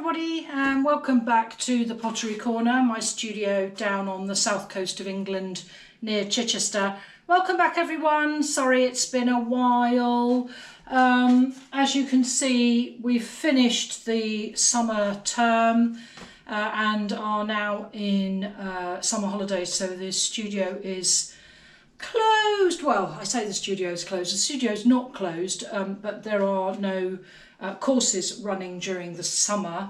everybody, and welcome back to the Pottery Corner, my studio down on the south coast of England near Chichester. Welcome back everyone. Sorry it's been a while. As you can see, we've finished the summer term and are now in summer holidays, so the studio is closed. Well, I say the studio is closed. The studio is not closed, but there are no courses running during the summer.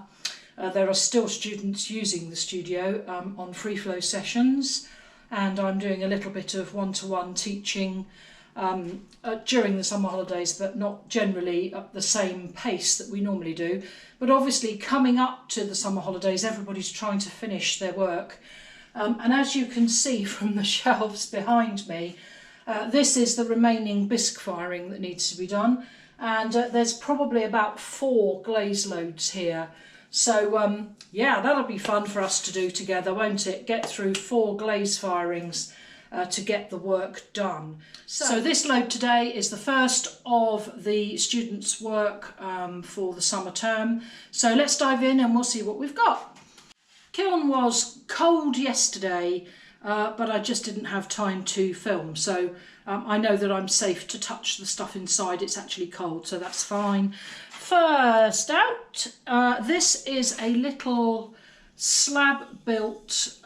There are still students using the studio on free flow sessions, and I'm doing a little bit of one-to-one teaching during the summer holidays, but not generally at the same pace that we normally do. But obviously coming up to the summer holidays, everybody's trying to finish their work. And as you can see from the shelves behind me, this is the remaining bisque firing that needs to be done. And there's probably about 4 glaze loads here. So yeah, that'll be fun for us to do together, won't it? Get through 4 glaze firings to get the work done. So this load today is the first of the students' work for the summer term. So let's dive in and we'll see what we've got. Kiln was cold yesterday, but I just didn't have time to film. So I know that I'm safe to touch the stuff inside. It's actually cold, so that's fine. First out, this is a little slab-built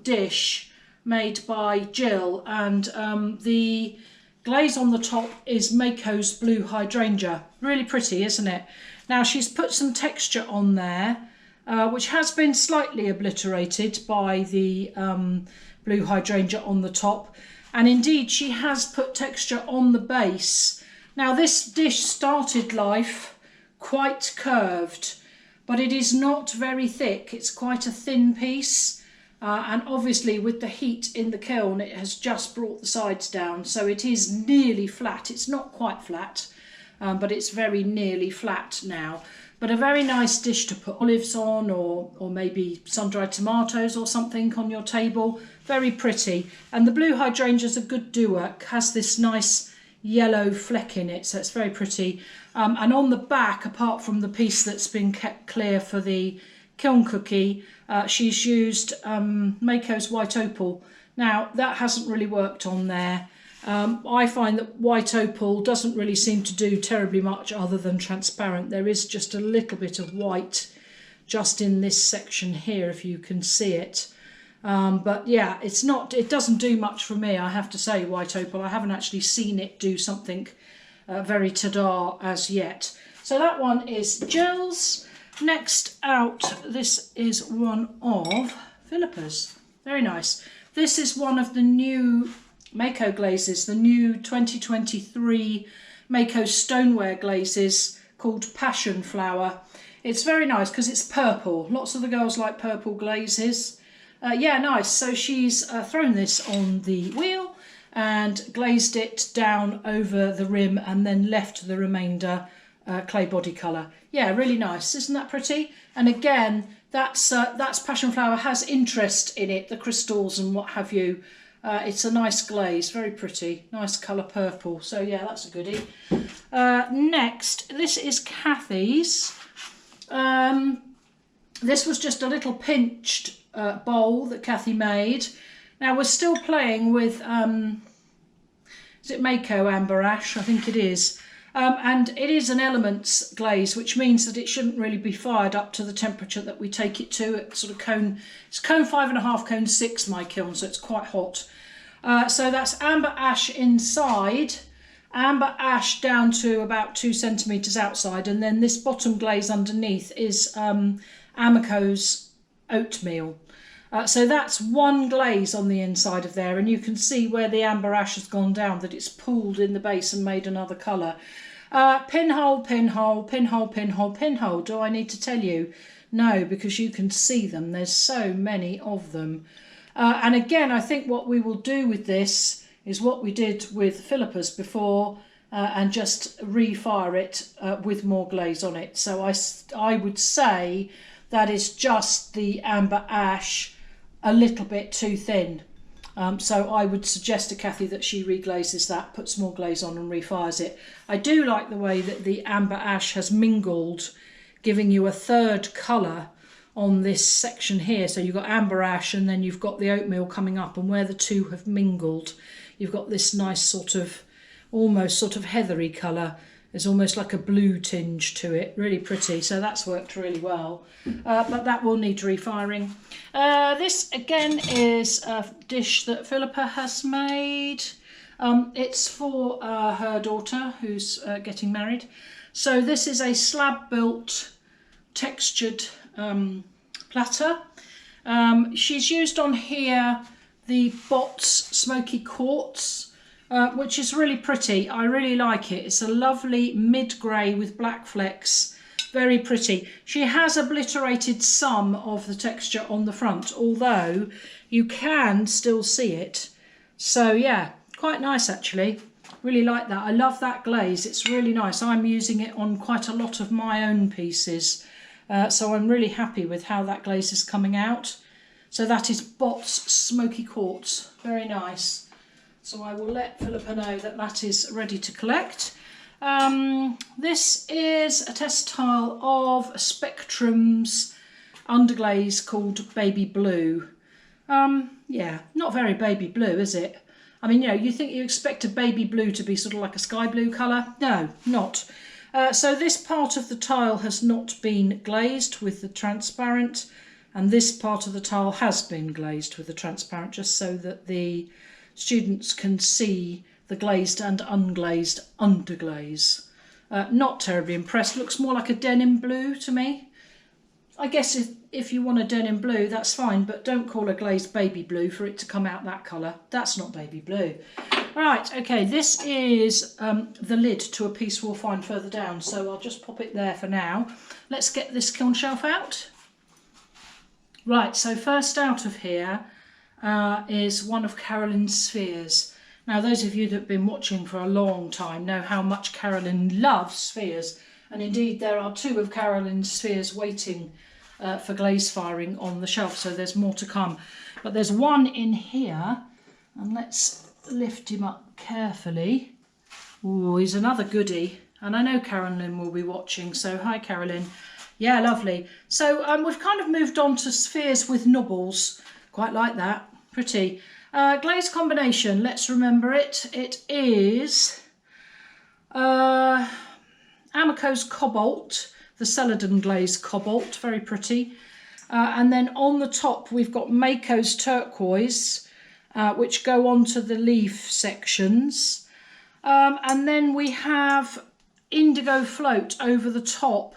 dish made by Jill, and the glaze on the top is Mayco's Blue Hydrangea. Really pretty, isn't it? Now she's put some texture on there, which has been slightly obliterated by the Blue Hydrangea on the top. And indeed, she has put texture on the base. Now this dish started life quite curved, but it is not very thick. It's quite a thin piece. And obviously with the heat in the kiln, it has just brought the sides down. So it is nearly flat. It's not quite flat, but it's very nearly flat now. But a very nice dish to put olives on, or maybe sun-dried tomatoes or something on your table. Very pretty. And the Blue Hydrangea is a good doer. Has this nice yellow fleck in it, so it's very pretty. And on the back, apart from the piece that's been kept clear for the kiln cookie, she's used Mayco's white opal. Now that hasn't really worked on there. I find that white opal doesn't really seem to do terribly much other than transparent. There is just a little bit of white just in this section here, if you can see it. But yeah, it doesn't do much for me, I have to say, white opal. I haven't actually seen it do something very ta-da as yet. So that one is Jill's. Next out, this is one of Philippa's. Very nice. This is one of the new Mayco glazes, the new 2023 Mayco stoneware glazes called Passion Flower. It's very nice because it's purple. Lots of the girls like purple glazes. Yeah, nice. So she's thrown this on the wheel and glazed it down over the rim and then left the remainder clay body colour. Yeah, really nice. Isn't that pretty? And again, that's Passion Flower, has interest in it, the crystals and what have you. It's a nice glaze, very pretty, nice colour purple. So yeah, that's a goodie. Next, this is Kathy's. This was just a little pinched bowl that Kathy made. Now we're still playing with, is it Mayco Amber Ash? I think it is. And it is an elements glaze, which means that it shouldn't really be fired up to the temperature that we take it to. It's sort of it's cone 5.5, cone 6, my kiln, so it's quite hot. So that's amber ash inside, amber ash down to about 2 centimetres outside, and then this bottom glaze underneath is Amaco's Oatmeal. So that's one glaze on the inside of there, and you can see where the amber ash has gone down, that it's pooled in the base and made another colour. Pinhole, pinhole, pinhole, pinhole, pinhole. Do I need to tell you? No, because you can see them. There's so many of them. And again, I think what we will do with this is what we did with Philippa's before, and just refire it with more glaze on it. So I would say that is just the amber ash a little bit too thin. So I would suggest to Kathy that she reglazes that, puts more glaze on and refires it. I do like the way that the amber ash has mingled giving you a third colour on this section here. So you've got amber ash and then you've got the oatmeal coming up, and where the two have mingled, you've got this nice sort of, almost sort of heathery colour. There's almost like a blue tinge to it, really pretty. So that's worked really well, but that will need refiring. This again is a dish that Philippa has made. It's for her daughter who's getting married. So this is a slab built textured platter. She's used on here the Botz Smoky Quartz, which is really pretty. I really like it. It's a lovely mid-grey with black flecks. Very pretty. She has obliterated some of the texture on the front, although you can still see it. So yeah, quite nice actually. Really like that. I love that glaze. It's really nice. I'm using it on quite a lot of my own pieces. So I'm really happy with how that glaze is coming out. So that is Botz Smoky Quartz. Very nice. So I will let Philippa know that that is ready to collect. This is a test tile of Spectrum's underglaze called Baby Blue. Yeah, not very baby blue, is it? I mean, you know, you expect a baby blue to be sort of like a sky blue colour. No, not. So this part of the tile has not been glazed with the transparent, and this part of the tile has been glazed with the transparent, just so that the students can see the glazed and unglazed underglaze. Not terribly impressed. Looks more like a denim blue to me. I guess if you want a denim blue, that's fine, but don't call a glazed baby blue for it to come out that colour. That's not baby blue. Right, okay, this is the lid to a piece we'll find further down, so I'll just pop it there for now. Let's get this kiln shelf out. Right, so first out of here is one of Carolyn's spheres. Now, those of you that have been watching for a long time know how much Carolyn loves spheres, and indeed there are two of Carolyn's spheres waiting for glaze firing on the shelf, so there's more to come. But there's one in here, and let's lift him up carefully. Oh, he's another goodie, and I know Carolyn will be watching, so hi Carolyn. Yeah, lovely. So we've kind of moved on to spheres with nubbles. Quite like that, pretty. Glaze combination, let's remember it. It is Amaco's Cobalt, the Celadon Glaze Cobalt, very pretty. And then on the top we've got Mayco's Turquoise, which go onto the leaf sections. And then we have Indigo Float over the top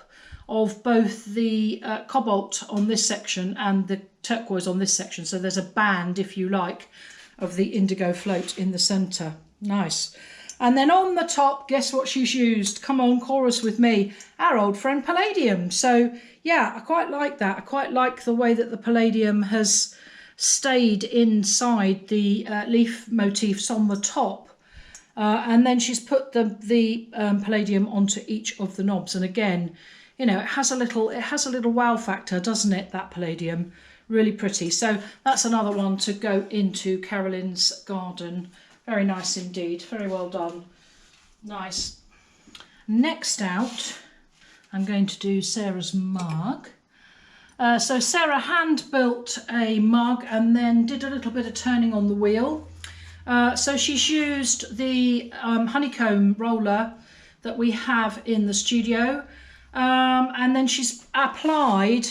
of both the Cobalt on this section and the Turquoise on this section. So there's a band, if you like, of the Indigo Float in the centre. Nice. And then on the top, guess what she's used? Come on, chorus with me. Our old friend Palladium. So yeah, I quite like that. I quite like the way that the Palladium has stayed inside the leaf motifs on the top. And then she's put the Palladium onto each of the knobs. And again, you know, it has a little wow factor, doesn't it, that Palladium? Really pretty. So that's another one to go into Carolyn's garden. Very nice indeed. Very well done. Nice. Next out, I'm going to do Sarah's mug. So Sarah hand built a mug and then did a little bit of turning on the wheel. So she's used the honeycomb roller that we have in the studio, and then she's applied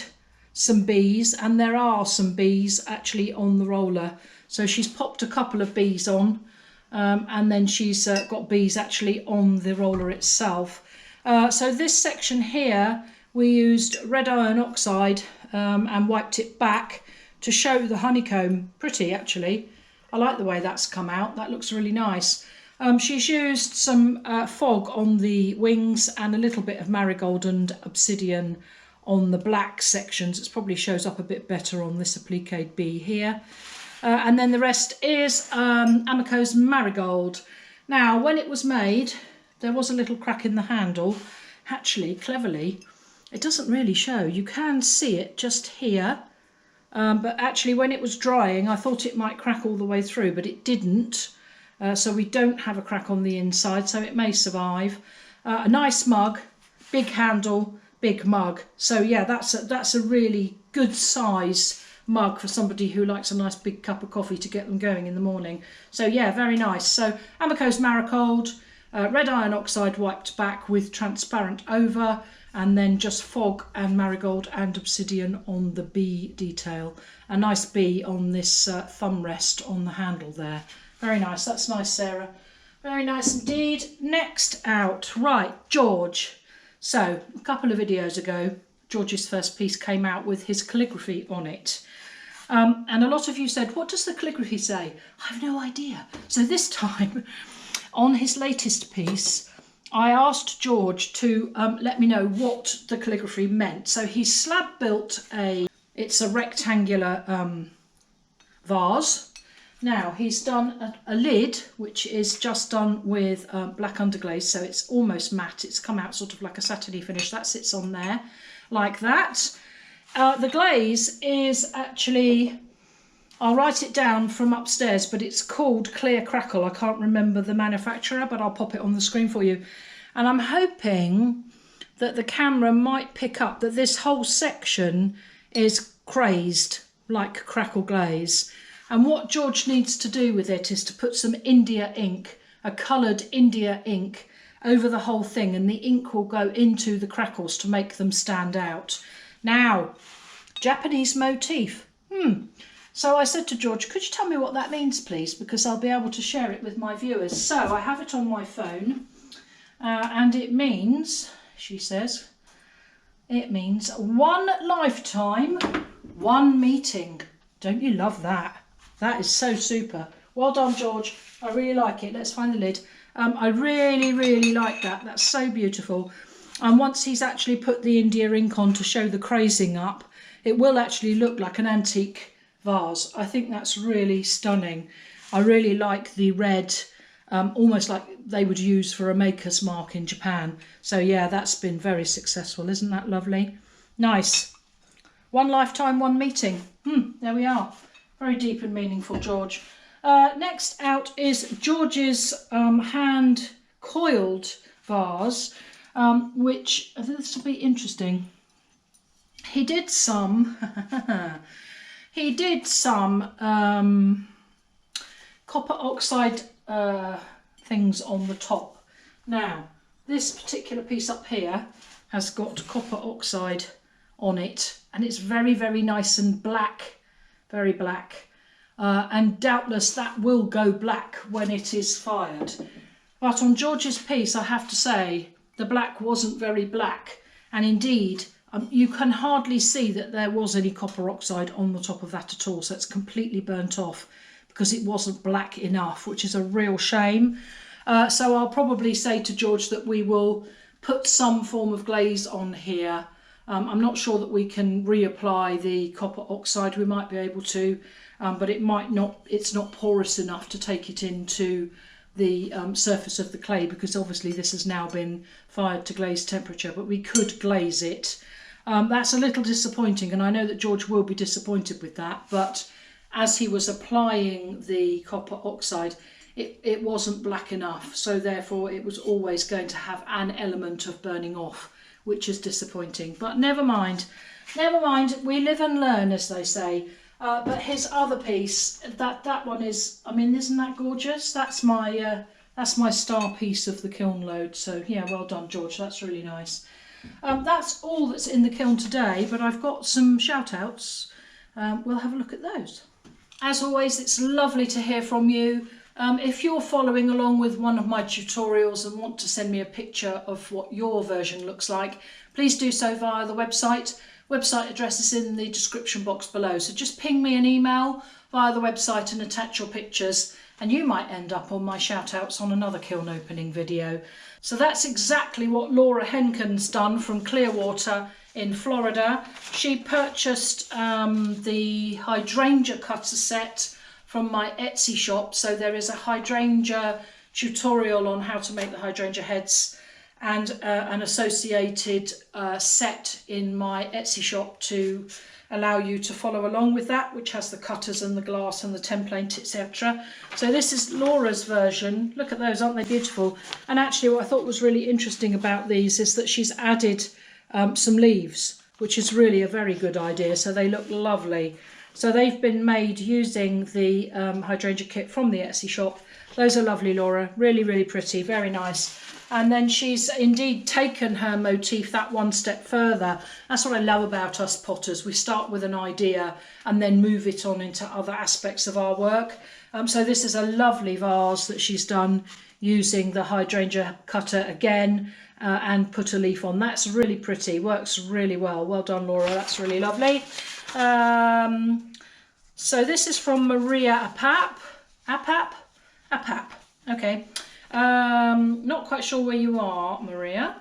some bees, and there are some bees actually on the roller. So she's popped a couple of bees on, and then she's got bees actually on the roller itself. So this section here, we used red iron oxide and wiped it back to show the honeycomb. Pretty actually. I like the way that's come out. That looks really nice. She's used some fog on the wings and a little bit of marigold and obsidian on the black sections. It probably shows up a bit better on this appliqued bee here. And then the rest is Amaco's Marigold. Now, when it was made, there was a little crack in the handle. Actually, cleverly, it doesn't really show. You can see it just here. But actually, when it was drying, I thought it might crack all the way through, but it didn't. So we don't have a crack on the inside, so it may survive. A nice mug, big handle, big mug. So yeah, that's a really good size mug for somebody who likes a nice big cup of coffee to get them going in the morning. So yeah, very nice. So Amaco's Marigold, red iron oxide wiped back with transparent over, and then just fog and Marigold and obsidian on the bee detail. A nice bee on this thumb rest on the handle there. Very nice. That's nice, Sarah. Very nice indeed. Next out, right, George. So a couple of videos ago, George's first piece came out with his calligraphy on it. And a lot of you said, what does the calligraphy say? I have no idea. So this time, on his latest piece, I asked George to let me know what the calligraphy meant. So he slab built it's a rectangular vase. Now he's done a lid, which is just done with black underglaze, so it's almost matte. It's come out sort of like a satiny finish. That sits on there like that. The glaze is actually, I'll write it down from upstairs, but it's called Clear Crackle. I can't remember the manufacturer, but I'll pop it on the screen for you. And I'm hoping that the camera might pick up that this whole section is crazed like crackle glaze. And what George needs to do with it is to put some India ink, a coloured India ink, over the whole thing, and the ink will go into the crackles to make them stand out. Now, Japanese motif. So I said to George, could you tell me what that means, please? Because I'll be able to share it with my viewers. So I have it on my phone, and it means, she says, it means one lifetime, one meeting. Don't you love that? That is so super. Well done, George. I really like it. Let's find the lid. I really, really like that. That's so beautiful. And once he's actually put the India ink on to show the crazing up, it will actually look like an antique vase. I think that's really stunning. I really like the red, almost like they would use for a maker's mark in Japan. So yeah, that's been very successful. Isn't that lovely? Nice. One lifetime, one meeting. There we are. Very deep and meaningful, George. Next out is George's hand coiled vase, which this will be interesting. He did some copper oxide things on the top. Now, this particular piece up here has got copper oxide on it, and it's very, very nice and black, very black. And doubtless that will go black when it is fired. But on George's piece, I have to say, the black wasn't very black. And indeed, you can hardly see that there was any copper oxide on the top of that at all. So it's completely burnt off because it wasn't black enough, which is a real shame. So I'll probably say to George that we will put some form of glaze on here. I'm not sure that we can reapply the copper oxide. We might be able to, but it might not. It's not porous enough to take it into the surface of the clay, because obviously this has now been fired to glaze temperature, but we could glaze it. That's a little disappointing, and I know that George will be disappointed with that, but as he was applying the copper oxide, it wasn't black enough, so therefore it was always going to have an element of burning off, which is disappointing. But never mind, we live and learn, as they say. But his other piece, that one is, I mean, isn't that gorgeous? That's my star piece of the kiln load. So yeah, well done, George. That's really nice. That's all that's in the kiln today, but I've got some shout outs. We'll have a look at those. As always, it's lovely to hear from you. If you're following along with one of my tutorials and want to send me a picture of what your version looks like, please do so via the website. Website address is in the description box below, so just ping me an email via the website and attach your pictures, and you might end up on my shout outs on another kiln opening video. So that's exactly what Laura Henkin's done from Clearwater in Florida. She purchased the Hydrangea cutter set from my Etsy shop, so there is a Hydrangea tutorial on how to make the Hydrangea heads and an associated set in my Etsy shop to allow you to follow along with that, which has the cutters and the glass and the template, etc. So this is Laura's version. Look at those, aren't they beautiful? And actually what I thought was really interesting about these is that she's added some leaves, which is really a very good idea. So they look lovely. So they've been made using the hydrangea kit from the Etsy shop. Those are lovely, Laura. Really, really pretty. Very nice. And then she's indeed taken her motif that one step further. That's what I love about us potters. We start with an idea and then move it on into other aspects of our work. So this is a lovely vase that she's done using the hydrangea cutter again and put a leaf on. That's really pretty. Works really well. Well done, Laura. That's really lovely. So this is from Maria Apap. Okay. Not quite sure where you are, Maria.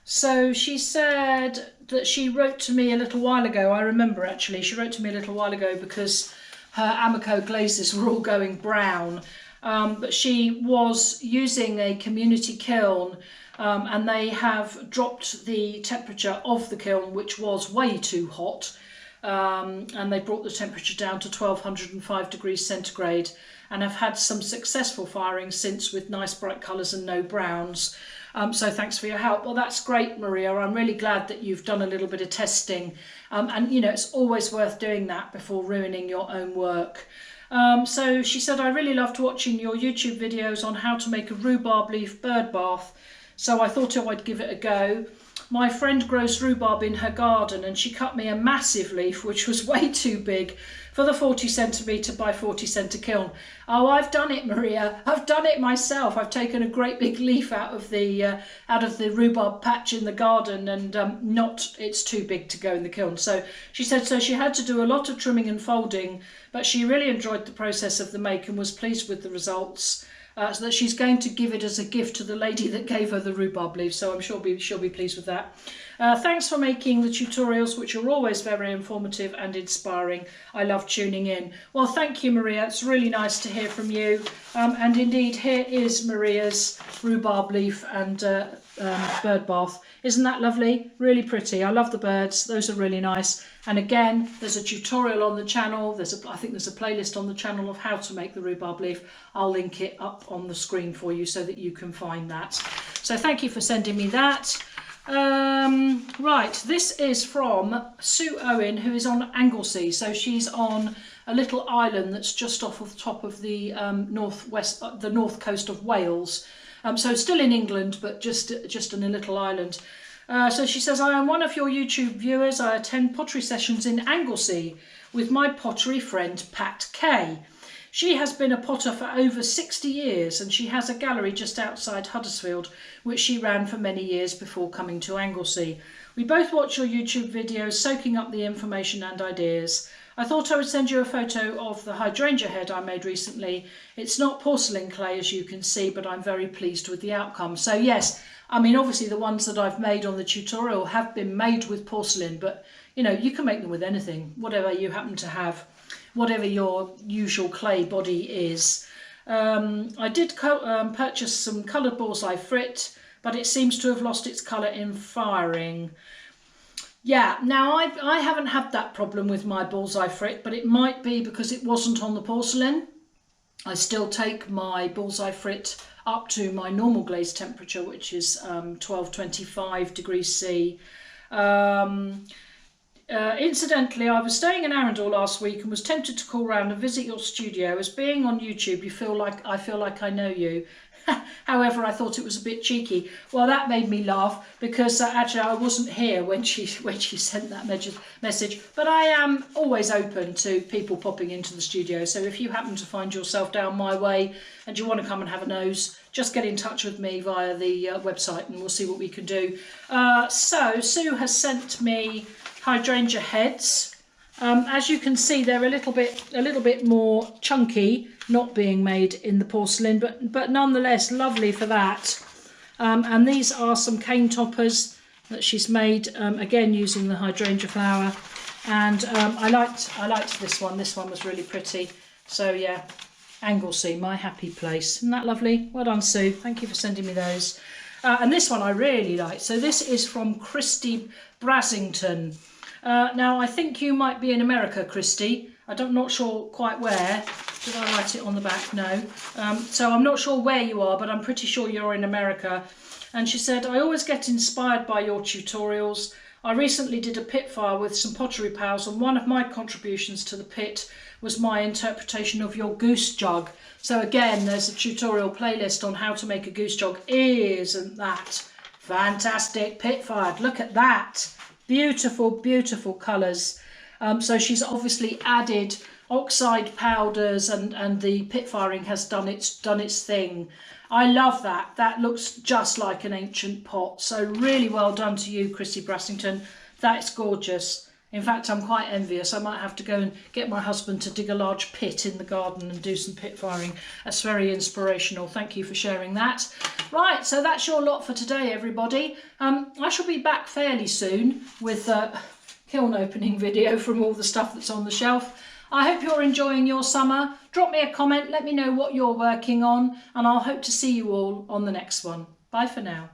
So she said that she wrote to me a little while ago. I remember actually, she wrote to me a little while ago because her Amaco glazes were all going brown. But she was using a community kiln and they have dropped the temperature of the kiln, which was way too hot. And they brought the temperature down to 1205 degrees centigrade and have had some successful firing since with nice bright colours and no browns. So thanks for your help. Well, that's great, Maria. I'm really glad that you've done a little bit of testing. And, you know, it's always worth doing that before ruining your own work. So she said, I really loved watching your YouTube videos on how to make a rhubarb leaf bird bath. So I thought I'd give it a go. My friend grows rhubarb in her garden and she cut me a massive leaf, which was way too big for the 40 centimetre by 40 centimetre kiln. Oh, I've done it, Maria. I've done it myself. I've taken a great big leaf out of the rhubarb patch in the garden and it's too big to go in the kiln. So she said, so she had to do a lot of trimming and folding, but she really enjoyed the process of the make and was pleased with the results. So that she's going to give it as a gift to the lady that gave her the rhubarb leaf, so I'm sure she'll be pleased with that. Thanks for making the tutorials, which are always very informative and inspiring. I love tuning in. Well, thank you, Maria. It's really nice to hear from you. And indeed, here is Maria's rhubarb leaf and bird bath. Isn't that lovely? Really pretty. I love the birds. Those are really nice. And again, there's a tutorial on the channel. I think there's a playlist on the channel of how to make the rhubarb leaf. I'll link it up on the screen for you so that you can find that. So thank you for sending me that. Right, this is from Sue Owen, who is on Anglesey. So she's on a little island that's just off of the top of the the north coast of Wales. So still in England, but just in a little island. So she says, I am one of your YouTube viewers. I attend pottery sessions in Anglesey with my pottery friend Pat Kay. She has been a potter for over 60 years and she has a gallery just outside Huddersfield, which she ran for many years before coming to Anglesey. We both watch your YouTube videos, soaking up the information and ideas. I thought I would send you a photo of the hydrangea head I made recently. It's not porcelain clay, as you can see, but I'm very pleased with the outcome. So yes, I mean, obviously the ones that I've made on the tutorial have been made with porcelain, but you know, you can make them with anything, whatever you happen to have, whatever your usual clay body is. I did purchase some coloured bullseye frit, but it seems to have lost its colour in firing. Yeah, now I haven't had that problem with my bullseye frit, but it might be because it wasn't on the porcelain. I still take my bullseye frit up to my normal glaze temperature, which is 1225 degrees C. Incidentally, I was staying in Arundel last week and was tempted to call round and visit your studio. As being on YouTube, I feel like I know you. However, I thought it was a bit cheeky. Well, that made me laugh because actually I wasn't here when she sent that message. But I am always open to people popping into the studio. So if you happen to find yourself down my way and you want to come and have a nose, just get in touch with me via the website and we'll see what we can do. So Sue has sent me hydrangea heads. As you can see, they're a little bit more chunky, not being made in the porcelain, but nonetheless lovely for that. And these are some cane toppers that she's made, again using the hydrangea flower. And I liked this one. This one was really pretty. So yeah, Anglesey, my happy place. Isn't that lovely? Well done, Sue. Thank you for sending me those. And this one I really like. So this is from Christy Brasington. Now, I think you might be in America, Christy. I'm not sure quite where. Did I write it on the back? No. So I'm not sure where you are, but I'm pretty sure you're in America. And she said, I always get inspired by your tutorials. I recently did a pit fire with some pottery pals, and one of my contributions to the pit was my interpretation of your goose jug. So again, there's a tutorial playlist on how to make a goose jug. Isn't that fantastic? Pit fired, look at that. Beautiful, beautiful colours. So she's obviously added oxide powders, and the pit firing has done its thing. I love that. That looks just like an ancient pot. So really well done to you, Chrissy Brassington. That's gorgeous. In fact, I'm quite envious. I might have to go and get my husband to dig a large pit in the garden and do some pit firing. That's very inspirational. Thank you for sharing that. Right, so that's your lot for today, everybody. I shall be back fairly soon with a kiln opening video from all the stuff that's on the shelf. I hope you're enjoying your summer. Drop me a comment, let me know what you're working on, and I'll hope to see you all on the next one. Bye for now.